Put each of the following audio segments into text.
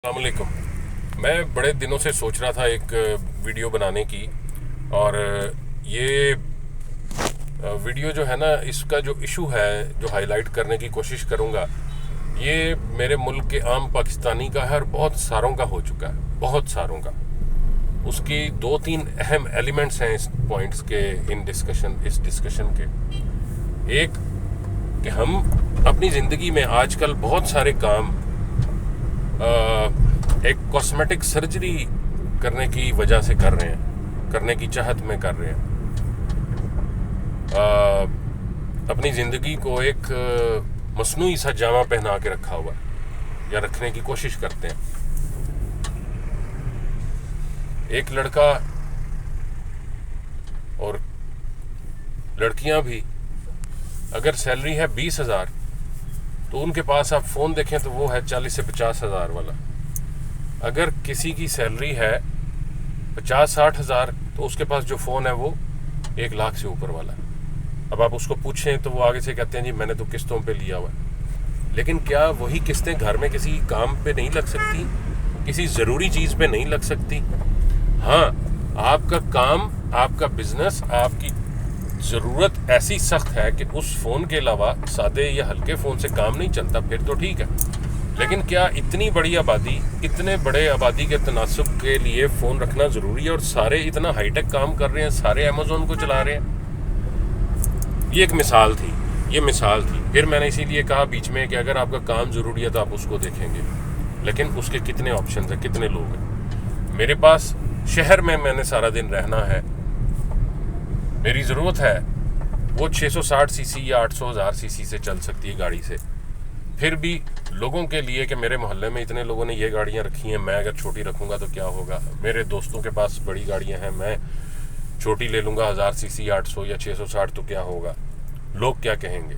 अस्सलाम वालेकुम। मैं बड़े दिनों से सोच रहा था एक वीडियो बनाने की, और ये वीडियो जो है ना, इसका जो इशू है जो हाईलाइट करने की कोशिश करूँगा, ये मेरे मुल्क के आम पाकिस्तानी का है और बहुत सारों का हो चुका है, बहुत सारों का। उसकी दो तीन अहम एलिमेंट्स हैं इस पॉइंट्स के, इस डिस्कशन के। एक कि हम अपनी ज़िंदगी में आजकल बहुत सारे काम एक कॉस्मेटिक सर्जरी करने की वजह से कर रहे हैं, करने की चाहत में कर रहे हैं। अपनी ज़िंदगी को एक मसनूई सा जामा पहना के रखा हुआ है या रखने की कोशिश करते हैं। एक लड़का और लड़कियां भी, अगर सैलरी है 20,000 तो उनके पास आप फ़ोन देखें तो वो है 40 से 50,000 वाला। अगर किसी की सैलरी है 50-60 हज़ार तो उसके पास जो फ़ोन है वो 1 लाख से ऊपर वाला है। अब आप उसको पूछें तो वो आगे से कहते हैं जी मैंने तो किस्तों पे लिया हुआ है। लेकिन क्या वही किस्तें घर में किसी काम पे नहीं लग सकती, किसी ज़रूरी चीज़ पे नहीं लग सकती? हाँ, आपका काम, आपका बिजनेस, आपकी ज़रूरत ऐसी सख्त है कि उस फ़ोन के अलावा सादे या हल्के फ़ोन से काम नहीं चलता, फिर तो ठीक है। लेकिन क्या इतनी बड़ी आबादी, इतने बड़े आबादी के तनासुब के लिए फ़ोन रखना ज़रूरी है? और सारे इतना हाईटेक काम कर रहे हैं, सारे अमेज़ोन को चला रहे हैं। ये एक मिसाल थी, ये मिसाल थी। फिर मैंने इसीलिए कहा बीच में कि अगर आपका काम ज़रूरी है तो आप उसको देखेंगे, लेकिन उसके कितने ऑप्शन हैं, कितने लोग हैं। मेरे पास शहर में मैंने सारा दिन रहना है, मेरी ज़रूरत है वो 660 सीसी या 800,000 सीसी से चल सकती है गाड़ी से। फिर भी लोगों के लिए कि मेरे मोहल्ले में इतने लोगों ने ये गाड़ियाँ रखी हैं, मैं अगर छोटी रखूँगा तो क्या होगा? मेरे दोस्तों के पास बड़ी गाड़ियाँ हैं, मैं छोटी ले लूँगा 1000 सीसी, 800 या 660 तो क्या होगा? लोग क्या कहेंगे?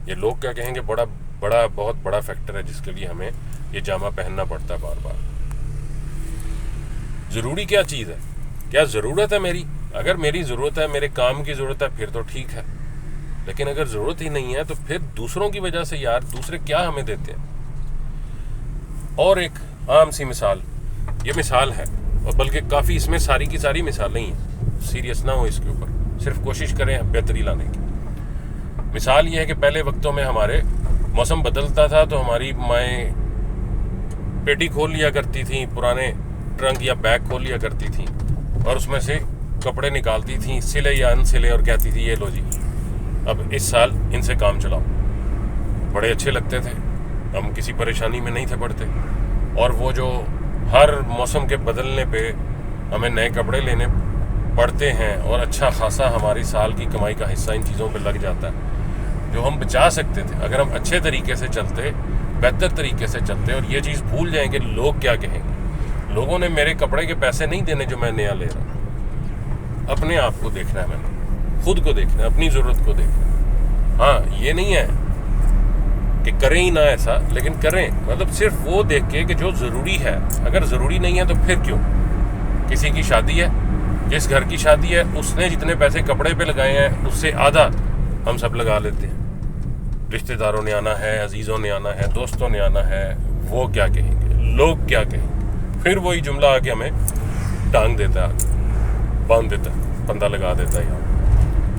ये लोग क्या कहेंगे बहुत बड़ा फैक्टर है जिसके लिए हमें ये जामा पहनना पड़ता है बार बार। ज़रूरी क्या चीज़ है? क्या ज़रूरत है मेरी? अगर मेरी ज़रूरत है, मेरे काम की ज़रूरत है, फिर तो ठीक है। लेकिन अगर ज़रूरत ही नहीं है तो फिर दूसरों की वजह से यार दूसरे क्या हमें देते हैं? और एक आम सी मिसाल, ये मिसाल है, और बल्कि काफ़ी इसमें सारी की सारी मिसालें ही हैं। सीरियस ना हो इसके ऊपर, सिर्फ कोशिश करें बेहतरी लाने की। मिसाल ये है कि पहले वक्तों में हमारे मौसम बदलता था तो हमारी माएँ पेटी खोल लिया करती थी, पुराने ट्रंक या बैग खोल लिया करती थी और उसमें से कपड़े निकालती थी, सिले या अनसिले, और कहती थी ये लो जी, अब इस साल इनसे काम चलाओ। बड़े अच्छे लगते थे, हम किसी परेशानी में नहीं थे पड़ते। और वो जो हर मौसम के बदलने पे हमें नए कपड़े लेने पड़ते हैं और अच्छा खासा हमारी साल की कमाई का हिस्सा इन चीज़ों पे लग जाता है, जो हम बचा सकते थे अगर हम अच्छे तरीके से चलते, बेहतर तरीके से चलते, और ये चीज़ भूल जाएं कि लोग क्या कहेंगे। लोगों ने मेरे कपड़े के पैसे नहीं देने जो मैं नया ले रहा हूँ। अपने आप को देखना है, मैंने खुद को देखना है, अपनी ज़रूरत को देखना है। हाँ, ये नहीं है कि करें ही ना ऐसा, लेकिन करें मतलब सिर्फ वो देख के कि जो ज़रूरी है। अगर ज़रूरी नहीं है तो फिर क्यों? किसी की शादी है, जिस घर की शादी है उसने जितने पैसे कपड़े पे लगाए हैं उससे आधा हम सब लगा लेते हैं। रिश्तेदारों ने आना है, अजीज़ों ने आना है, दोस्तों ने आना है, वो क्या कहेंगे, लोग क्या कहेंगे? फिर वही जुमला आके हमें टांग देता है, बांध देता है, फंदा लगा देता है यहाँ,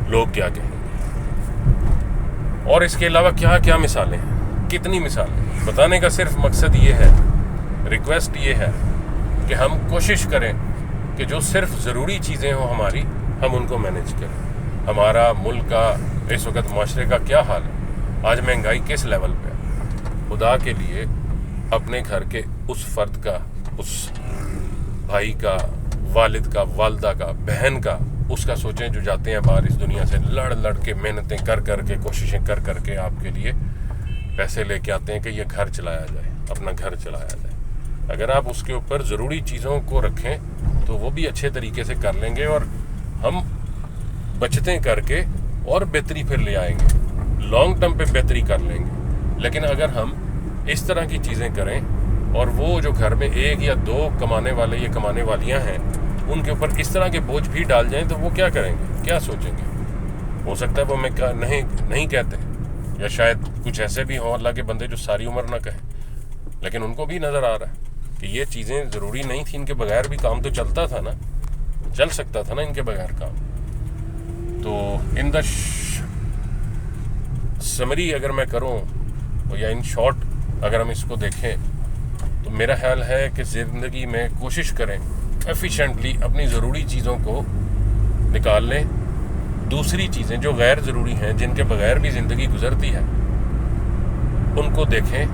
लोग क्या कहेंगे। और इसके अलावा क्या क्या मिसालें हैं, कितनी मिसालें। बताने का सिर्फ मकसद ये है, रिक्वेस्ट ये है कि हम कोशिश करें कि जो सिर्फ ज़रूरी चीज़ें हों हमारी, हम उनको मैनेज करें। हमारा मुल्क का इस वक्त माशरे का क्या हाल है, आज महंगाई किस लेवल पे है? खुदा के लिए अपने घर के उस फ़र्द का, उस भाई का, वालिद का, वालदा का, बहन का, उसका सोचें जो जाते हैं बाहर इस दुनिया से लड़ के, मेहनतें कर के, कोशिशें कर के आपके लिए पैसे लेके आते हैं कि ये घर चलाया जाए, अपना घर चलाया जाए। अगर आप उसके ऊपर ज़रूरी चीज़ों को रखें तो वो भी अच्छे तरीके से कर लेंगे और हम बचतें करके और बेहतरी फिर ले आएंगे, लॉन्ग टर्म पे बेहतरी कर लेंगे। लेकिन अगर हम इस तरह की चीज़ें करें और वो जो घर में एक या दो कमाने वाले या कमाने वालियां हैं उनके ऊपर इस तरह के बोझ भी डाल जाएं तो वो क्या करेंगे, क्या सोचेंगे? हो सकता है वो मैं नहीं कहते, या शायद कुछ ऐसे भी हों अल्लाह के बंदे जो सारी उम्र ना कहें, लेकिन उनको भी नज़र आ रहा है کہ یہ چیزیں ضروری نہیں تھیں، ان کے بغیر بھی کام تو چلتا تھا نا، چل سکتا تھا نا ان کے بغیر کام. تو ان دا سمری اگر میں کروں یا ان شارٹ اگر ہم اس کو دیکھیں تو میرا خیال ہے کہ زندگی میں کوشش کریں ایفیشینٹلی اپنی ضروری چیزوں کو نکال لیں. دوسری چیزیں جو غیر ضروری ہیں، جن کے بغیر بھی زندگی گزرتی ہے، ان کو دیکھیں